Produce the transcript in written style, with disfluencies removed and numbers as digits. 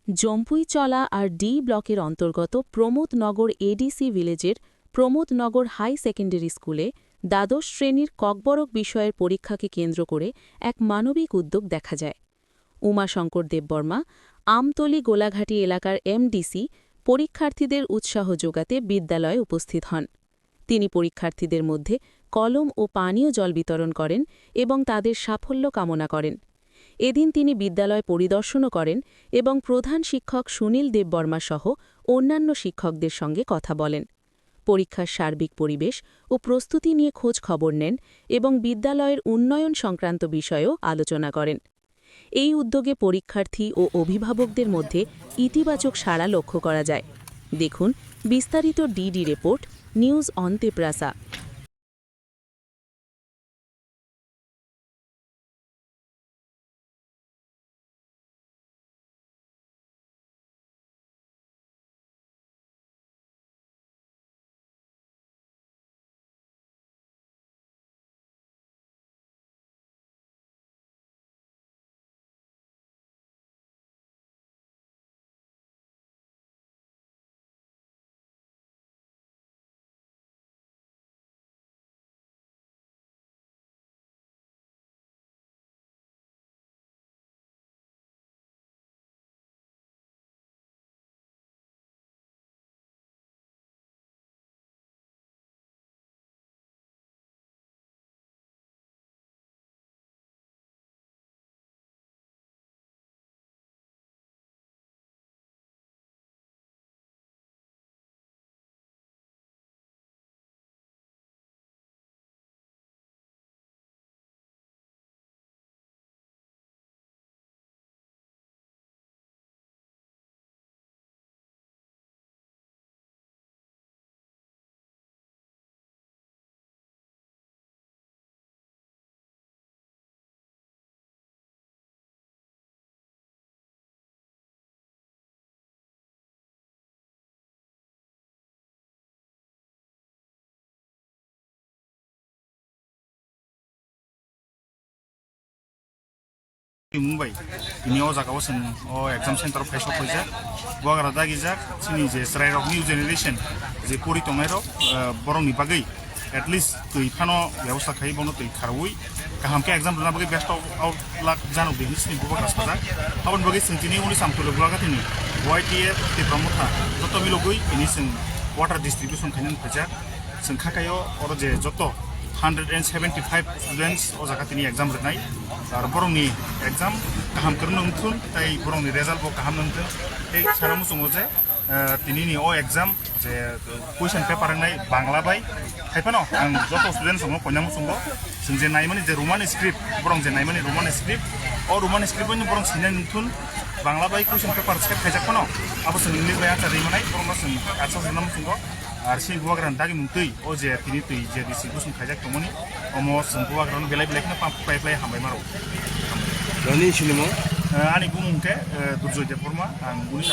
জম্পুইচলা আর D ব্লকের অন্তর্গত Pramodnagar ADC ভিলেজের প্রমোদনগর হাই সেকেন্ডারি স্কুলে দ্বাদশ শ্রেণীর ককবরক বিষয়ের পরীক্ষাকে কেন্দ্র করে এক মানবিক উদ্যোগ দেখা যায়। উমাশঙ্কর দেববর্মা, আমতলী গোলাঘাটি এলাকার এমডিসি, পরীক্ষার্থীদের উৎসাহ যোগাতে বিদ্যালয়ে উপস্থিত হন। তিনি পরীক্ষার্থীদের মধ্যে কলম ও পানীয় জল বিতরণ করেন এবং তাদের সাফল্য কামনা করেন। এদিন তিনি বিদ্যালয় পরিদর্শনও করেন এবং প্রধান শিক্ষক সুনীল দেববর্মা সহ অন্যান্য শিক্ষকদের সঙ্গে কথা বলেন। পরীক্ষার সার্বিক পরিবেশ ও প্রস্তুতি নিয়ে খোঁজ খবর নেন এবং বিদ্যালয়ের উন্নয়ন সংক্রান্ত বিষয়েও আলোচনা করেন। এই উদ্যোগে পরীক্ষার্থী ও অভিভাবকদের মধ্যে ইতিবাচক সাড়া লক্ষ্য করা যায়। দেখুন বিস্তারিত ডিডি রিপোর্ট, নিউজ অন তেপ্রাসা। मुंबई इनि ओ जागाव जों एग्जाम सेन्टार फेसअफ फैजा बगारा दागिजाक जोंनि जे स्राइरक निउ जेनेरेशन जे परि तंनाय रक बरंनि बागै एटलिस्ट तै फानो व्यवस्था खाइ बनो तै खारवै गाहामके एग्जाम लना बागै बेस्ट आउट लाक जानो बेनि सिनि बगा रास्ता आबन बागै जोंनि उनि सामतुल गुलागाथिनि वाइटिएफ ते प्रमोथा जत मिलगै इनि जों वाटार डिस्ट्रिब्यूशन खाइनान फैजा जों खाकायो और जे जत 175 स्टूडेंट्स ओ जागातिनि एग्जाम रनाय और बरंनि एग्जाम गाहाम करनो उनथुन ताई बरंनि रिजल्ट बो गाहाम नंथुन ए सारा मुसुङो जे तिनिनि ओ एग्जाम जे क्वेश्चन पेपर नाय बांला बाय खायफानो आं जत स्टूडेंट्स संग कन्या मुसुङो जों जे नायमानि जे रोमान स्क्रिप्ट बरं जे नायमानि रोमान स्क्रिप्ट ओ रोमान स्क्रिप्ट नि बरं सिनाय नंथुन Bangla by question paper escape खायजाखनो आबो जों इंग्लिश बाय आचा दैमानाय बरं जों आचा जों मुसुङो आर सिं गुवाग्रान दागि मुंतै ओ जे तिनि तै जे डिस्ट्रिब्यूशन खायजाक दमनि अमो जों गुवाग्रान बेलाय बेलायखनो पाइ पाइ हामबाय मारो दानि सिनेमा आनि बुंमुंथे दुर्जय देबबर्मा आं बुंनि